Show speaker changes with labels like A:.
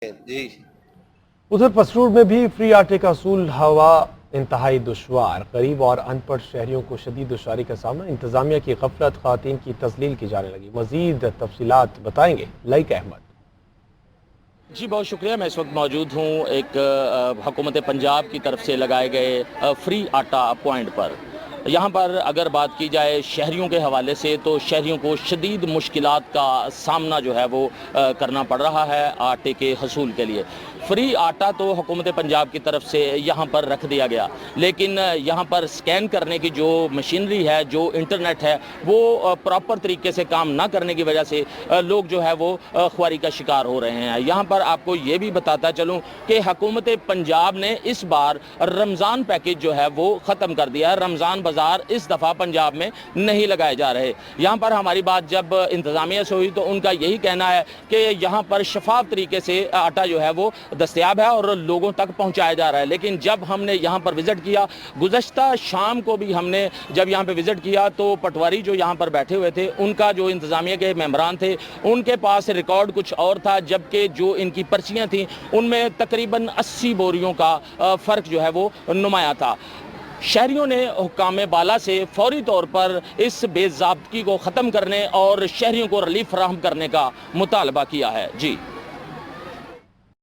A: جی
B: ادھر پسرور میں بھی فری آٹے کا حصول ہوا انتہائی دشوار، غریب اور ان پڑھ شہریوں کو شدید دشواری کا سامنا، انتظامیہ کی غفلت خواتین کی تذلیل کی جانے لگی۔ مزید تفصیلات بتائیں گے لائق احمد۔
C: جی بہت شکریہ۔ میں اس وقت موجود ہوں ایک حکومت پنجاب کی طرف سے لگائے گئے فری آٹا پوائنٹ پر۔ یہاں پر اگر بات کی جائے شہریوں کے حوالے سے تو شہریوں کو شدید مشکلات کا سامنا جو ہے وہ کرنا پڑ رہا ہے آٹے کے حصول کے لیے۔ فری آٹا تو حکومت پنجاب کی طرف سے یہاں پر رکھ دیا گیا، لیکن یہاں پر سکین کرنے کی جو مشینری ہے، جو انٹرنیٹ ہے، وہ پراپر طریقے سے کام نہ کرنے کی وجہ سے لوگ جو ہے وہ خواری کا شکار ہو رہے ہیں۔ یہاں پر آپ کو یہ بھی بتاتا چلوں کہ حکومت پنجاب نے اس بار رمضان پیکیج جو ہے وہ ختم کر دیا ہے۔ رمضان بازار اس دفعہ پنجاب میں نہیں لگائے جا رہے۔ یہاں پر ہماری بات جب انتظامیہ سے ہوئی تو ان کا یہی کہنا ہے کہ یہاں پر شفاف طریقے سے آٹا جو ہے وہ دستیاب ہے اور لوگوں تک پہنچایا جا رہا ہے، لیکن جب ہم نے یہاں پر وزٹ کیا، گزشتہ شام کو بھی ہم نے جب یہاں پہ وزٹ کیا تو پٹواری جو یہاں پر بیٹھے ہوئے تھے، ان کا جو انتظامیہ کے ممبران تھے، ان کے پاس ریکارڈ کچھ اور تھا، جبکہ جو ان کی پرچیاں تھیں ان میں تقریباً 80 بوریوں کا فرق جو ہے وہ نمایاں تھا۔ شہریوں نے حکام بالا سے فوری طور پر اس بے ضابطگی کو ختم کرنے اور شہریوں کو ریلیف فراہم کرنے کا مطالبہ کیا ہے۔ جی